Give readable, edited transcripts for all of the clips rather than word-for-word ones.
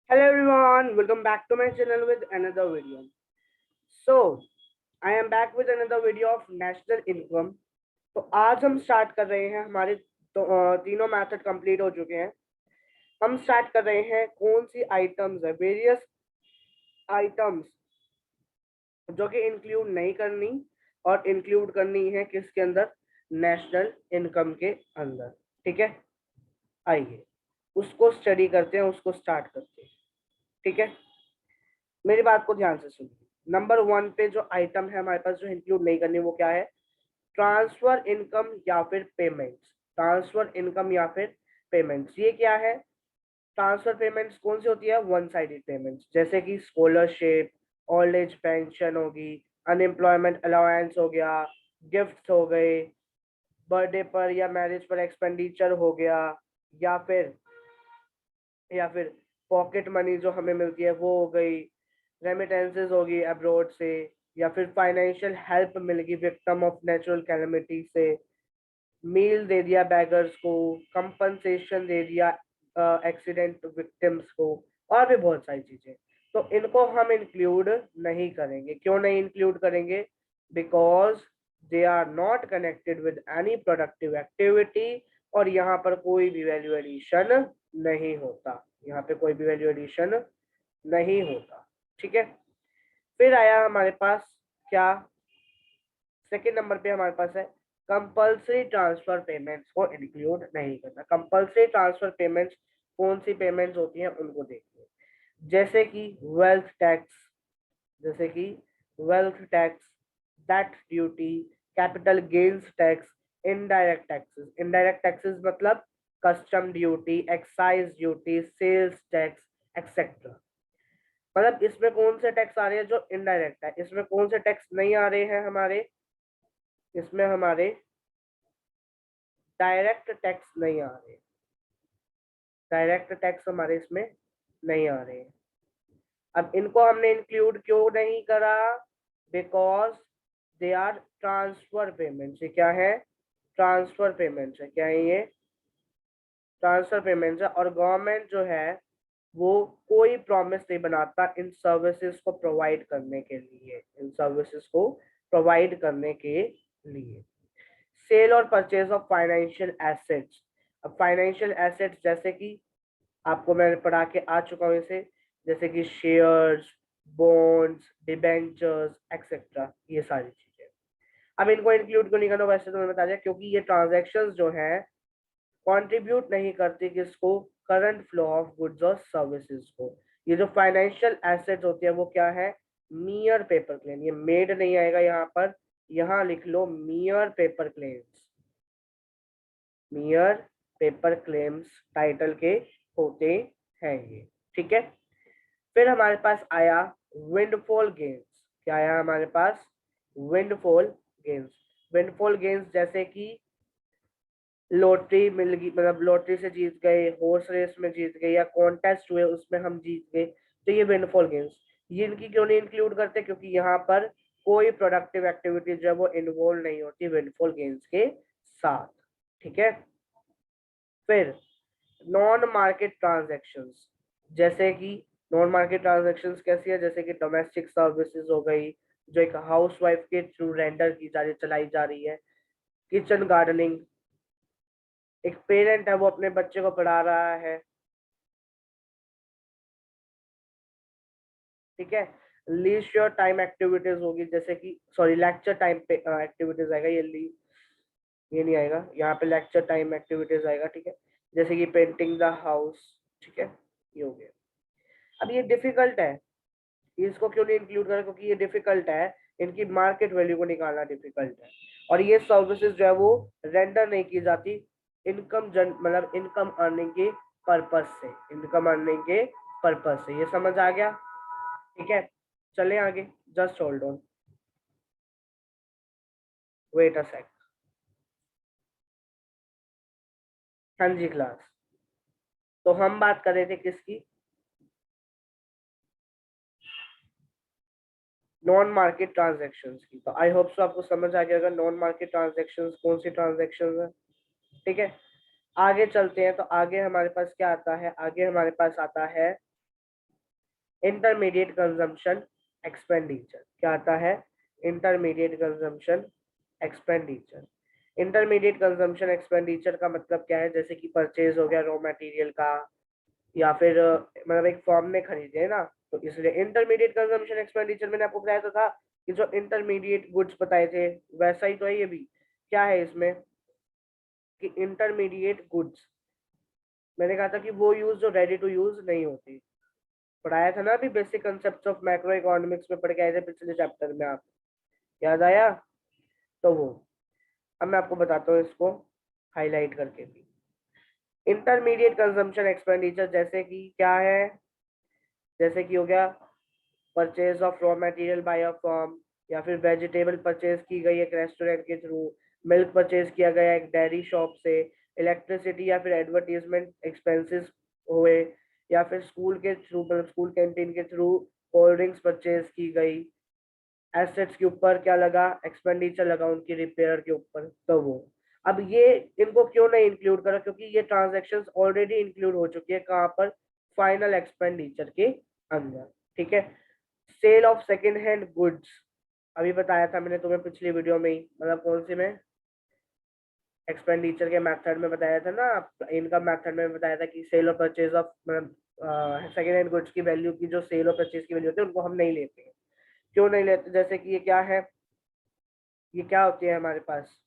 Hello everyone, welcome back to my channel with another video. So, I am back with another video of national income. तो आज हम start कर रहे हैं हमारे तीनों मेथड कंप्लीट हो चुके हैं। हम स्टार्ट कर रहे हैं कौन सी आइटम्स है, वेरियस आइटम्स जो कि इंक्लूड नहीं करनी और इंक्लूड करनी है किसके अंदर, नेशनल इनकम के अंदर। ठीक है, आइए उसको स्टडी करते हैं, उसको स्टार्ट करते हैं। ठीक है, मेरी बात को ध्यान से सुनिए। नंबर 1 पे जो आइटम है हमारे पास जो इंक्लूड नहीं करनी वो क्या है, ट्रांसफर इनकम या फिर पेमेंट्स। ट्रांसफर इनकम या फिर पेमेंट्स, ये क्या है? ट्रांसफर पेमेंट्स कौन सी होती है? वन साइडेड पेमेंट्स, जैसे कि स्कॉलरशिप, ओल्ड एज पेंशन होगी, अनएम्प्लॉयमेंट अलाउंस हो गया, गिफ्ट हो गए, बर्थडे पर या मैरिज पर एक्सपेंडिचर हो गया, या फिर पॉकेट मनी जो हमें मिलती है वो हो गई, रेमिटेंसेस होगी अब्रॉड से, या फिर फाइनेंशियल हेल्प मिलेगी विक्टिम ऑफ नेचुरल कैलेमिटी से, मील दे दिया बैगर्स को, कंपनसेशन दे दिया एक्सीडेंट विक्टिम्स को, और भी बहुत सारी चीजें। तो इनको हम इंक्लूड नहीं करेंगे। क्यों नहीं इंक्लूड करेंगे? Because they are not connected with any productive activity, और यहाँ पर कोई भी वैल्यू एडिशन नहीं होता। यहाँ पे कोई भी वैल्यू एडिशन नहीं होता। ठीक है, फिर आया हमारे पास क्या, सेकेंड नंबर पे हमारे पास है कंपल्सरी ट्रांसफर पेमेंट्स को इंक्लूड नहीं करना। कंपल्सरी ट्रांसफर पेमेंट्स कौन सी पेमेंट्स होती हैं उनको देखिए, जैसे कि वेल्थ टैक्स, जैसे कि wealth tax, death duty, capital gains tax, indirect taxes. Indirect taxes मतलब custom duty, excise duty, sales tax etcetera. मतलब इसमें कौन से टैक्स आ रहे हैं जो इनडायरेक्ट है, इसमें कौन से टैक्स नहीं आ रहे हैं हमारे, इसमें हमारे डायरेक्ट टैक्स नहीं आ रहे। डायरेक्ट टैक्स हमारे इसमें नहीं आ रहे। अब इनको हमने इंक्लूड क्यों नहीं करा? Because they are transfer payments. ये क्या है? ट्रांसफर पेमेंट्स है। क्या है ये? ट्रांसफर पेमेंट्स है। और गवर्नमेंट जो है वो कोई प्रॉमिस नहीं बनाता इन सर्विसेज को प्रोवाइड करने के लिए, इन सर्विसेज को प्रोवाइड करने के लिए। सेल और परचेज ऑफ फाइनेंशियल एसेट्स। अब फाइनेंशियल एसेट्स जैसे कि आपको मैं पढ़ा के आ चुका हूँ इसे, जैसे कि शेयर्स, बॉन्ड्स, डिबेंचर्स एक्सेट्रा, ये सारी चीजें। अब इनको इंक्लूड क्यों नहीं करना, वैसे तो मैंने बता दिया, क्योंकि ये ट्रांजैक्शंस जो है कंट्रीब्यूट नहीं करती किसको, करंट फ्लो ऑफ गुड्स और सर्विसेज को। ये जो फाइनेंशियल एसेट्स होती है वो क्या है? Mere paper claim. ये मेड नहीं आएगा यहाँ पर, यहाँ लिख लो mere paper claims. Mere paper claims title के होते हैं ये। ठीक है, फिर हमारे पास आया विंडफॉल गेन्स। क्या आया हमारे पास? Windfall gains. विंडफॉल गेन्स जैसे कि लॉटरी मिल गई, मतलब लॉटरी से जीत गए, हॉर्स रेस में जीत गए, या कॉन्टेस्ट हुए उसमें हम जीत गए, तो ये विंडफॉल गेन्स। ये इनकी क्यों नहीं इंक्लूड करते? क्योंकि यहाँ पर कोई प्रोडक्टिव एक्टिविटी जो है वो इन्वॉल्व नहीं होती विंडफॉल गेन्स के साथ। ठीक है, फिर नॉन मार्केट ट्रांजैक्शंस, जैसे कि नॉन मार्केट ट्रांजैक्शंस कैसी है? जैसे कि डोमेस्टिक सर्विसेज हो गई, जो एक हाउसवाइफ के थ्रू रेंडर की जा रही, चलाई जा रही है। किचन गार्डनिंग, एक पेरेंट है वो अपने बच्चे को पढ़ा रहा है। ठीक है, लीजर टाइम एक्टिविटीज होगी, जैसे कि सॉरी लेक्चर टाइम पे एक्टिविटीज आएगा, ये नहीं आएगा यहाँ पे, लेक्चर टाइम एक्टिविटीज आएगा। ठीक है, जैसे कि पेंटिंग द हाउस। ठीक है, ये हो गया। अब ये डिफिकल्ट है, इसको क्यों नहीं इंक्लूड करा? क्योंकि ये डिफिकल्ट है, इनकी मार्केट वैल्यू को निकालना डिफिकल्ट है, और ये सर्विसेज जो है वो रेंडर नहीं की जाती इनकम जन मतलब इनकम अर्निंग के पर्पज से, इनकम अर्निंग के पर्पज से। ये समझ आ गया? ठीक है, चले आगे। Just hold on, wait a sec. हाँ जी क्लास, तो हम बात कर रहे थे किसकी? नॉन मार्केट ट्रांजेक्शन्स की। तो आई होप सो आपको समझ आ गया अगर नॉन मार्केट ट्रांजेक्शन्स कौन सी ट्रांजेक्शन्स है। ठीक है, आगे चलते हैं। तो आगे हमारे पास क्या आता है? आगे हमारे पास आता है इंटरमीडिएट कंजम्पशन एक्सपेंडिचर क्या आता है? Intermediate consumption expenditure. Intermediate consumption expenditure का मतलब क्या है? जैसे कि परचेज हो गया रॉ मटेरियल का, या फिर मतलब एक फॉर्म में खरीदे है ना, तो इसलिए इंटरमीडिएट कंजम्पशन एक्सपेंडिचर मैंने आपको बताया तो था कि जो इंटरमीडिएट गुड्स बताए थे वैसा ही तो है ये भी। क्या है इसमें कि इंटरमीडिएट गुड्स, मैंने कहा था कि वो यूज जो रेडी टू यूज नहीं होती। पढ़ाया था ना अभी basic concept of macro economics में, पढ़ के आए थे पिछले चैप्टर में, आप याद आया? तो वो अब मैं आपको बताता हूँ इसको हाईलाइट करके भी। इंटरमीडिएट कंजम्पशन एक्सपेंडिचर जैसे कि क्या है? जैसे कि हो गया purchase of raw material by a firm, या फिर वेजिटेबल परचेज की गई एक रेस्टोरेंट के थ्रू, मिल्क परचेज किया गया एक डेयरी शॉप से, इलेक्ट्रिसिटी या फिर एडवर्टीजमेंट एक्सपेंसेस हुए, या फिर स्कूल के थ्रू मतलब स्कूल कैंटीन के थ्रू कोल्ड ड्रिंक्स परचेज की गई। एसेट्स के ऊपर क्या लगा? एक्सपेंडिचर लगा उनकी रिपेयर के ऊपर। तो वो अब ये इनको क्यों नहीं इंक्लूड करा? क्योंकि ये ट्रांजैक्शंस ऑलरेडी इंक्लूड हो चुकी है कहाँ पर? फाइनल एक्सपेंडिचर के अंदर। ठीक है। Sale of second hand goods, अभी बताया था मैंने तुम्हें पिछली वीडियो में ही, मतलब कौन सी में? एक्सपेंडिचर के मेथड में बताया था ना, इनकम मेथड में बताया था कि सेल और purchase of second hand goods की वैल्यू की जो सेल और परचेज की वैल्यू होती है उनको हम नहीं लेते हैं। क्यों नहीं लेते? जैसे कि ये क्या है, ये क्या होती है हमारे पास?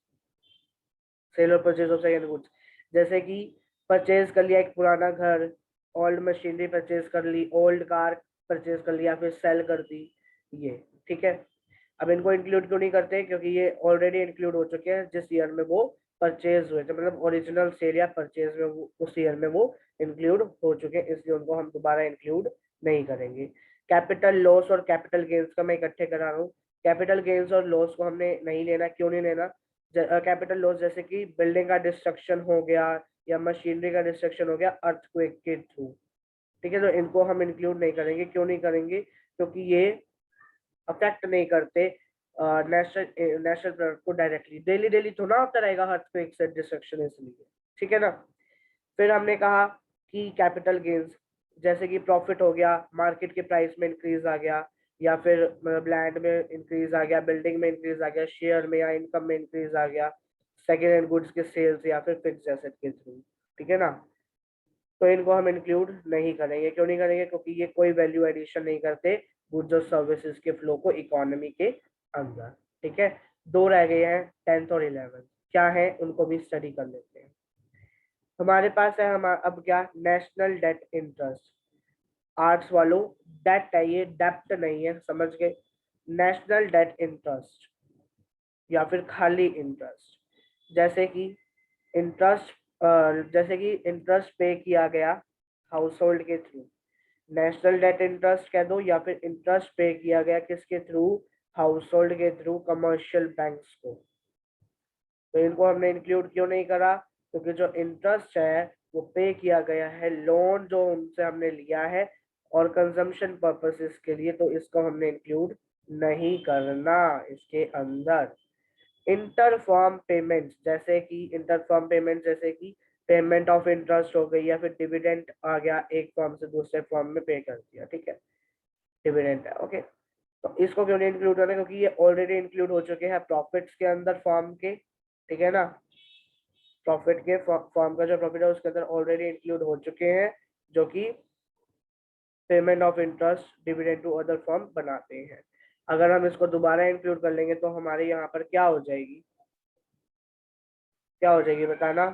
सेल और परचेज ऑफ सेकेंड गुड्स, जैसे कि परचेज कर लिया एक पुराना घर, ओल्ड मशीनरी परचेज कर ली, ओल्ड कार परचेज कर लिया, फिर सेल कर दी, ये। ठीक है। अब इनको इंक्लूड क्यों नहीं करते? क्योंकि ये ऑलरेडी इंक्लूड हो चुके हैं जिस ईयर में वो परचेज हुए थे, मतलब ओरिजिनल सेल या परचेज में उस ईयर में वो इंक्लूड हो चुके हैं, इसलिए उनको हम दोबारा इंक्लूड नहीं करेंगे। कैपिटल लॉस और कैपिटल गेन्स का मैं इकट्ठे करा रहा हूँ। कैपिटल गेन्स और लॉस को हमने नहीं लेना। क्यों नहीं लेना? कैपिटल लॉस जैसे कि बिल्डिंग का डिस्ट्रक्शन हो गया या मशीनरी का डिस्ट्रक्शन हो गया अर्थक्वेक के थ्रू। ठीक है, तो इनको हम इंक्लूड नहीं करेंगे। क्यों नहीं करेंगे? क्योंकि ये अफेक्ट नहीं करते नेशनल नेशनल प्रोडक्ट को डायरेक्टली। डेली डेली थोड़ा होता रहेगा अर्थक्वेक से डिस्ट्रक्शन, इसलिए। ठीक है ना। फिर हमने कहा कि कैपिटल गेन्स जैसे कि प्रॉफिट हो गया, मार्केट के प्राइस में इंक्रीज आ गया, या फिर मतलब लैंड में इंक्रीज आ गया, बिल्डिंग में इंक्रीज आ गया, शेयर में या इनकम में इंक्रीज आ गया, सेकेंड हैंड गुड्स के सेल्स या फिर फिक्स एसेट के थ्रू। ठीक है ना। तो इनको हम इंक्लूड नहीं करेंगे। क्यों नहीं करेंगे? क्योंकि ये कोई वैल्यू एडिशन नहीं करते गुड्स और सर्विसेज के फ्लो को इकोनॉमी के अंदर। ठीक है। दो रह गए हैं, 10th और 11th। क्या है उनको भी स्टडी कर लेते हैं। हमारे पास है हमारा अब क्या? National debt interest. आर्ट्स वालों, डेट है ये, डेप्ट नहीं है, समझ गए? नेशनल डेट इंटरेस्ट या फिर खाली इंटरेस्ट। जैसे कि इंटरेस्ट जैसे कि इंटरेस्ट पे किया गया हाउस होल्ड के थ्रू, नेशनल डेट इंटरेस्ट कह दो, या फिर इंटरेस्ट पे किया गया किसके थ्रू? हाउस होल्ड के थ्रू कमर्शियल बैंक्स को। तो इनको हमने इंक्लूड क्यों नहीं करा? क्योंकि जो इंटरेस्ट है वो पे किया गया है, लोन जो उनसे हमने लिया है और कंजम्पशन पर्पसेस के लिए, तो इसको हमने इंक्लूड नहीं करना इसके अंदर। इंटरफॉर्म पेमेंट जैसे कि पेमेंट ऑफ इंटरेस्ट हो गई, या फिर डिविडेंड आ गया एक फॉर्म से दूसरे फॉर्म में पे कर दिया। ठीक है, डिविडेंड है। ओके, तो इसको क्यों नहीं इंक्लूड करना? क्योंकि ये ऑलरेडी इंक्लूड हो चुके हैं प्रॉफिट्स के अंदर फॉर्म के। ठीक है ना। प्रॉफिट के फॉर्म का जो प्रॉफिट है उसके अंदर ऑलरेडी इंक्लूड हो चुके हैं, जो कि payment of interest dividend to other form बनाते हैं। अगर हम इसको दोबारा इंक्लूड कर लेंगे तो हमारे यहाँ पर क्या हो जाएगी? क्या हो जाएगी बताना?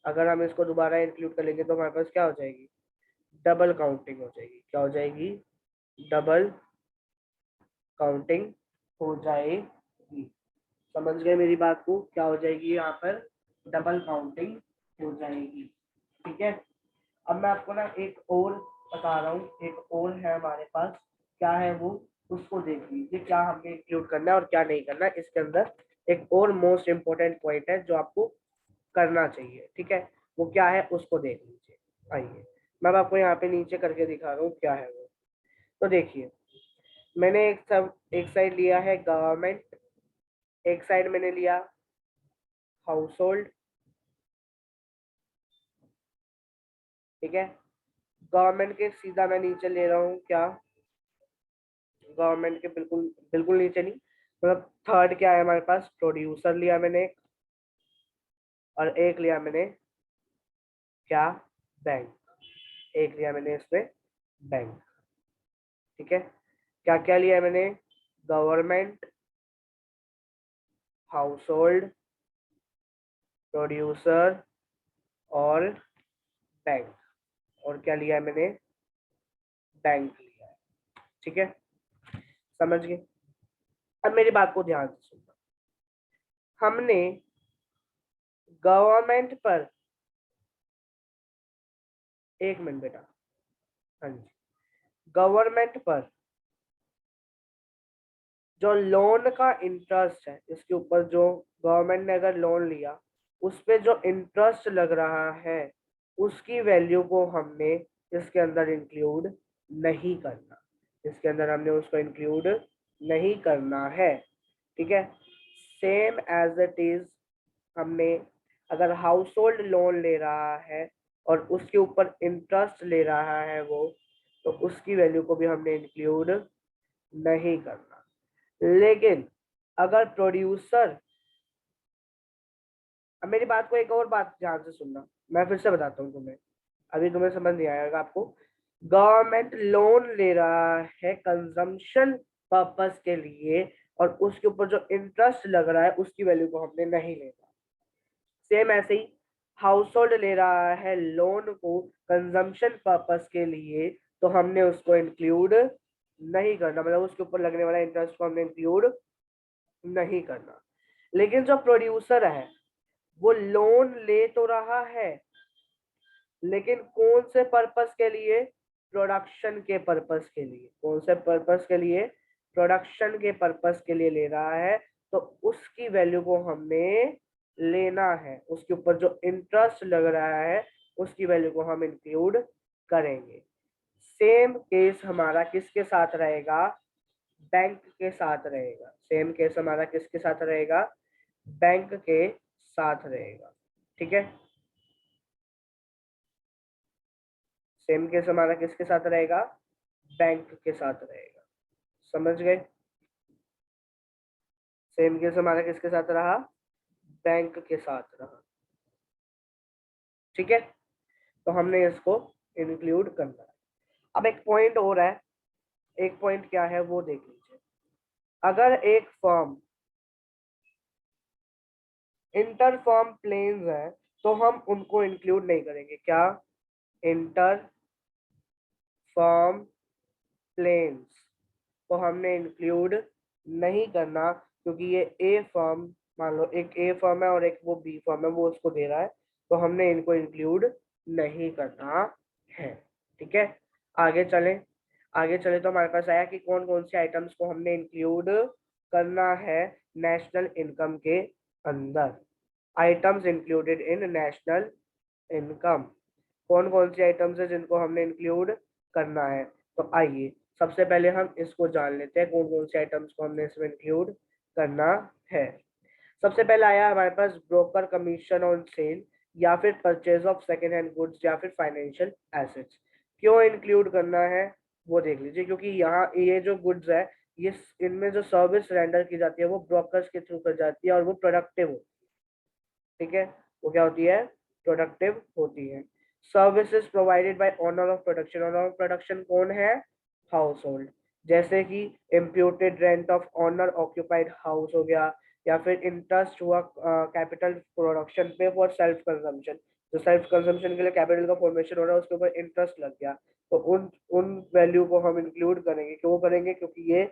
अगर हम इसको दोबारा इंक्लूड कर लेंगे तो हमारे पास क्या हो जाएगी? डबल काउंटिंग हो जाएगी। क्या हो जाएगी? डबल काउंटिंग हो जाएगी। समझ गए मेरी बात को? क्या हो जाएगी यहाँ पर? डबल काउंटिंग हो जाएगी। ठीक है। अब मैं आपको ना एक और बता रहा हूँ, एक और है हमारे पास। क्या है वो? उसको देख लीजिए, क्या हमें इंक्लूड करना है और क्या नहीं करना है इसके अंदर। एक और मोस्ट इम्पोर्टेंट पॉइंट है जो आपको करना चाहिए। ठीक है, वो क्या है उसको देख लीजिए। आइए मैं अब आपको यहाँ पे नीचे करके दिखा रहा हूँ क्या है वो। तो देखिए, मैंने एक साइड लिया है गवर्नमेंट, एक साइड मैंने लिया हाउस होल्ड। ठीक है, गवर्नमेंट के सीधा मैं नीचे ले रहा हूँ क्या? गवर्नमेंट के बिल्कुल बिल्कुल नीचे नहीं, मतलब थर्ड क्या है हमारे पास, प्रोड्यूसर लिया मैंने एक, और एक लिया मैंने क्या, बैंक, एक लिया मैंने इसमें बैंक। ठीक है, क्या क्या लिया है मैंने, गवर्नमेंट, हाउस होल्ड, प्रोड्यूसर और बैंक, और क्या लिया है मैंने, बैंक लिया है। ठीक है, समझ गए। अब मेरी बात को ध्यान से सुनना, हमने गवर्नमेंट पर, एक मिनट बेटा, हाँ जी, गवर्नमेंट पर जो लोन का इंटरेस्ट है, इसके ऊपर जो गवर्नमेंट ने अगर लोन लिया उस पे जो इंटरेस्ट लग रहा है उसकी वैल्यू को हमने इसके अंदर इंक्लूड नहीं करना, इसके अंदर हमने उसको इंक्लूड नहीं करना है। ठीक है, सेम एज इट इज, हमने अगर हाउस होल्ड लोन ले रहा है और उसके ऊपर इंटरेस्ट ले रहा है वो, तो उसकी वैल्यू को भी हमने इंक्लूड नहीं करना। लेकिन अगर प्रोड्यूसर, अब मेरी बात को एक और बात ध्यान से सुनना, मैं फिर से बताता हूँ तुम्हें, अभी तुम्हें समझ नहीं आएगा आपको। गवर्नमेंट लोन ले रहा है कंजम्पशन पर्पस के लिए, और उसके ऊपर जो इंटरेस्ट लग रहा है उसकी वैल्यू को हमने नहीं लेना। सेम ऐसे ही हाउस होल्ड ले रहा है लोन को कंजम्पशन पर्पस के लिए, तो हमने उसको इंक्लूड नहीं करना, मतलब उसके ऊपर लगने वाला इंटरेस्ट को हमने इंक्लूड नहीं करना। लेकिन जो प्रोड्यूसर है वो लोन ले तो रहा है, लेकिन कौन से पर्पस के लिए, प्रोडक्शन के पर्पस के लिए, कौन से पर्पस के लिए, प्रोडक्शन के पर्पस के लिए ले रहा है, तो उसकी वैल्यू को हमने लेना है, उसके ऊपर जो इंटरेस्ट लग रहा है उसकी वैल्यू को हम इंक्लूड करेंगे। सेम केस हमारा किसके साथ रहेगा, बैंक के साथ रहेगा। सेम केस हमारा किसके साथ रहेगा, बैंक के साथ रहेगा। ठीक है, सेम केस हमारा किसके साथ रहेगा, बैंक के साथ रहेगा। समझ गए, सेम केस हमारा किसके साथ रहा, बैंक के साथ रहा। ठीक है, तो हमने इसको इंक्लूड करना है। अब एक पॉइंट और है, एक पॉइंट क्या है वो देख लीजिए। अगर एक फर्म इंटर फर्म प्लेन्स है तो हम उनको इंक्लूड नहीं करेंगे। क्या, इंटर फर्म प्लेन्स को हमने इंक्लूड नहीं करना, क्योंकि ये ए फर्म, मान लो एक ए फर्म है और एक वो बी फर्म है, वो उसको दे रहा है, तो हमने इनको इंक्लूड नहीं करना है। ठीक है, आगे चले, आगे चले तो हमारे पास आया कि कौन कौन से आइटम्स को हमने इंक्लूड करना है नेशनल इनकम के अंदर। Items included in national income, कौन कौन सी आइटम्स है जिनको हमने इंक्लूड करना है। तो आइए सबसे पहले हम इसको जान लेते हैं, कौन कौन से आइटम्स को हमने इसमें इंक्लूड करना है। सबसे पहले आया हमारे पास ब्रोकर कमीशन ऑन सेल, या फिर purchase of second hand goods, या फिर फाइनेंशियल एसेट्स। क्यों इंक्लूड करना है वो देख लीजिए, क्योंकि यहाँ ये जो गुड्स है, ये इनमें जो सर्विस रेंडर की जाती है वो ब्रोकर्स के थ्रू कर जाती है और वो प्रोडक्टिव होती है। ठीक है, वो क्या होती है, प्रोडक्टिव होती है। Services provided by owner of production, owner of production कौन है, हाउस होल्ड, जैसे कि imputed rent of owner occupied house हो गया, या फिर इंटरेस्ट हुआ कैपिटल प्रोडक्शन पे फॉर सेल्फ कंजम्पशन, जो सेल्फ कंजम्पशन के लिए कैपिटल का फॉर्मेशन हो रहा है उसके ऊपर इंटरेस्ट लग गया, तो उन उन वैल्यू को हम इंक्लूड करेंगे। क्यों करेंगे, क्योंकि ये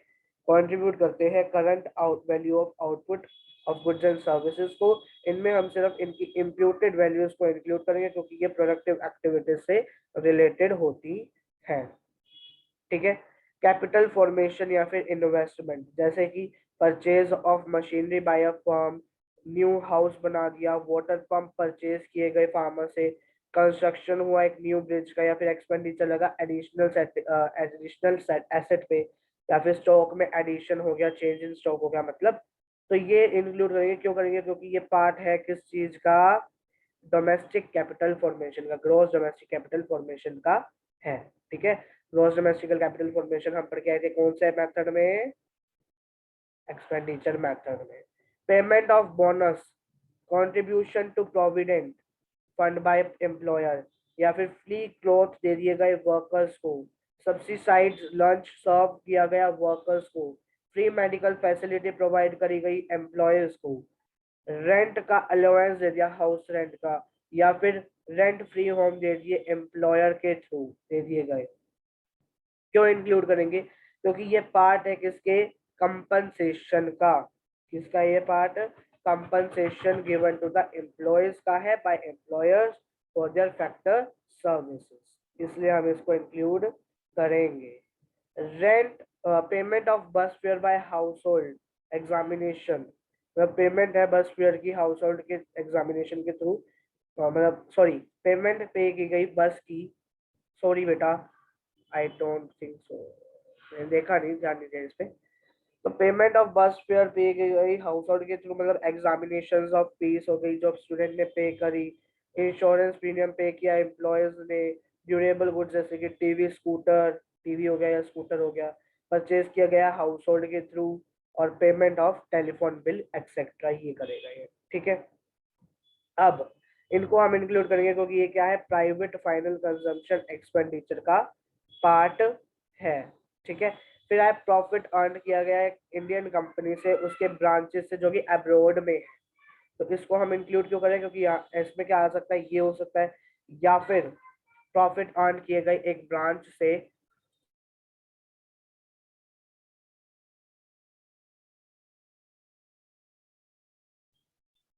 कंट्रीब्यूट करते हैं current out value of output of goods and services को। इनमें हम सिर्फ इनकी इम्प्यूटेड वैल्यूज को इंक्लूड करेंगे क्योंकि ये प्रोडक्टिव एक्टिविटीज से रिलेटेड होती है। ठीक है, कैपिटल फॉर्मेशन या फिर इन्वेस्टमेंट, जैसे कि purchase of machinery by a firm, new house बना दिया, वाटर पंप परचेज किए गए फार्मर से, कंस्ट्रक्शन हुआ एक न्यू ब्रिज का, या फिर एक्सपेंडिचर लगा एडिशनल एसेट पे, या फिर स्टॉक में एडिशन हो गया, चेंज इन स्टॉक हो गया, मतलब तो ये इंक्लूड करेंगे। क्यों करेंगे, क्योंकि ये पार्ट है किस चीज का, डोमेस्टिक कैपिटल फॉर्मेशन का, ग्रॉस डोमेस्टिक कैपिटल फॉर्मेशन का है। ठीक है, ग्रॉस डोमेस्टिक कैपिटल फॉर्मेशन हम पढ़ के आए थे कौन से मेथड में, एक्सपेंडिचर मेथड में। Payment of bonus, contribution to provident fund by employer, या फिर फ्री क्लॉथ दे दिए गए वर्कर्स को, सब्सिडाइज्ड लंच सर्व किया गया वर्कर्स को, फ्री मेडिकल फैसिलिटी प्रोवाइड करी गई एम्प्लॉयर्स को, रेंट का अलाउंस दे दिया हाउस रेंट का, या फिर रेंट फ्री होम दे दिए एम्प्लॉयर के थ्रू दे दिए गए। क्यों इंक्लूड करेंगे, क्योंकि ये पार्ट है किसके, कंपनसेशन का। किसका ये part, compensation given to the employees का है by employers for their factor services, इसलिए हम इसको इंक्लूड करेंगे। Rent, payment of bus fare by household examination, मतलब पेमेंट है बस फेयर की हाउस होल्ड के एग्जामिनेशन के थ्रू, मतलब सॉरी पेमेंट पे की गई बस की, सॉरी बेटा आई डोंट थिंक सो, मैंने देखा नहीं, ध्यान दीजिए इस पे। तो पेमेंट ऑफ बस फेयर पे की गई हाउस होल्ड के थ्रू, मतलब एग्जामिनेशन ऑफ फीस हो गई जो स्टूडेंट ने पे करी, इंश्योरेंस प्रीमियम पे किया एम्प्लॉयज ने, ड्यूरेबल गुड्स जैसे कि टीवी स्कूटर, टीवी हो गया या स्कूटर हो गया, परचेज किया गया हाउस होल्ड के थ्रू, और payment of telephone bill etcetera ये करेगा ये, ठीक है। अब इनको हम इंक्लूड करेंगे क्योंकि ये क्या है, प्राइवेट फाइनल कंजम्पशन एक्सपेंडिचर का पार्ट है, ठीक है। फिर आए प्रॉफिट अर्न किया गया है इंडियन कंपनी से उसके ब्रांचेस से जो कि अब्रॉड में है, तो इसको हम इंक्लूड क्यों करें, क्योंकि इसमें क्या आ सकता है, ये हो सकता है, या फिर प्रॉफिट अर्न किए गए एक ब्रांच से,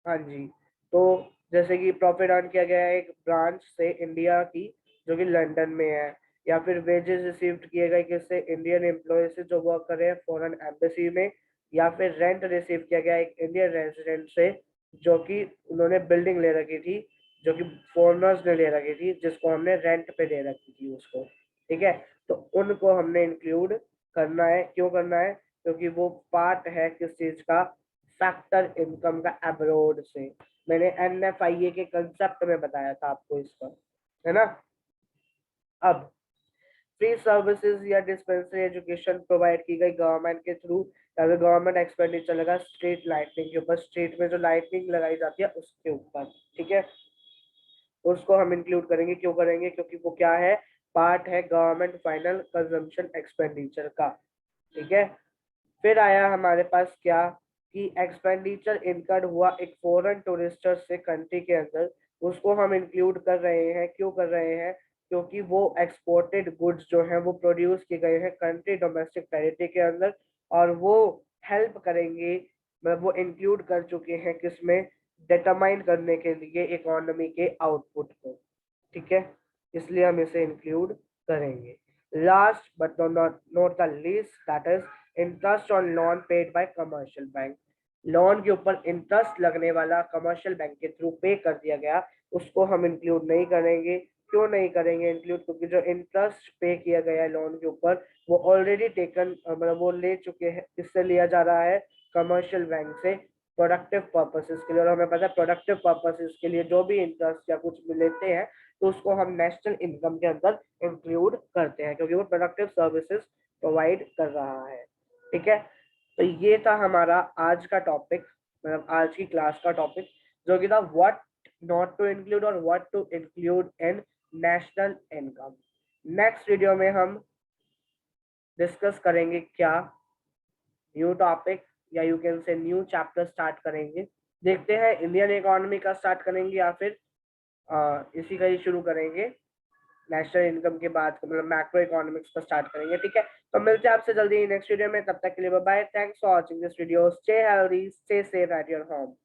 हाँ जी, तो जैसे कि प्रॉफिट अर्न किया गया है एक ब्रांच से इंडिया की जो कि लंदन में है, या फिर वेजेस रिसीव्ड किए गए किससे, इंडियन एम्प्लॉय से जो वर्क कर रहे हैं फॉरेन एम्बेसी में, या फिर रेंट रिसीव किया गया एक इंडियन रेजिडेंट से जो कि उन्होंने बिल्डिंग ले रखी थी, जो कि फॉरेनर्स ने ले रखी थी जिसको हमने रेंट पे दे रखी थी उसको, ठीक है। तो उनको हमने इंक्लूड करना है, क्यों करना है, क्योंकि वो पार्ट है किस चीज का, फैक्टर इनकम का अब्रॉड से। मैंने NFIA के कंसेप्ट में बताया था आपको इसका, है ना। अब फ्री सर्विसेज या डिस्पेंसरी एजुकेशन प्रोवाइड की गई गवर्नमेंट के थ्रू, अगर गवर्नमेंट एक्सपेंडिचर लगा स्ट्रीट लाइटनिंग के ऊपर, स्ट्रीट में जो लाइटनिंग लगाई जाती है उसके ऊपर, ठीक है, उसको हम इंक्लूड करेंगे। क्यों करेंगे, क्योंकि वो क्या है, पार्ट है गवर्नमेंट फाइनल कंजम्पशन एक्सपेंडिचर का, ठीक है। फिर आया हमारे पास क्या, कि एक्सपेंडिचर इनकर्ड हुआ एक फॉरेन टूरिस्टर से कंट्री के अंदर, उसको हम इंक्लूड कर रहे हैं। क्यों कर रहे हैं, क्योंकि वो एक्सपोर्टेड गुड्स जो हैं वो प्रोड्यूस किए गए हैं कंट्री डोमेस्टिक टेरिटरी के अंदर, और वो हेल्प करेंगे, मतलब वो इंक्लूड कर चुके हैं किसमें, डिटरमाइन करने के लिए इकोनॉमी के आउटपुट को, ठीक है, इसलिए हम इसे इंक्लूड करेंगे। Last but not not the least, that is interest on loan paid by commercial bank, loan के ऊपर इंटरेस्ट लगने वाला कमर्शियल बैंक के थ्रू पे कर दिया गया, उसको हम इंक्लूड नहीं करेंगे। क्यों नहीं करेंगे इंक्लूड, क्योंकि जो इंटरेस्ट पे किया गया है लोन के ऊपर वो ऑलरेडी टेकन, मतलब वो ले चुके हैं, किससे लिया जा रहा है, कमर्शियल बैंक से, प्रोडक्टिव पर्पसेस के लिए, और हमें पता है प्रोडक्टिव पर्पसेस के लिए जो भी इंटरेस्ट या कुछ भी लेते हैं तो उसको हम नेशनल इनकम के अंदर इंक्लूड करते हैं क्योंकि वो प्रोडक्टिव सर्विसेज प्रोवाइड कर रहा है, ठीक है। तो ये था हमारा आज का टॉपिक, मतलब आज की क्लास का टॉपिक, जो कि था व्हाट नॉट टू इंक्लूड और what to include in national income. Next video में हम डिस्कस करेंगे क्या, न्यू टॉपिक, या you can say new chapter start करेंगे। देखते हैं इंडियन इकोनॉमी का स्टार्ट करेंगे या फिर इसी का ही शुरू करेंगे, नेशनल इनकम के बाद मतलब मैक्रो इकोनॉमिक्स का स्टार्ट करेंगे, ठीक है। तो मिलते हैं आपसे जल्दी नेक्स्ट वीडियो में, तब तक के लिए bye bye, thanks for watching this video, stay healthy, stay safe at your home.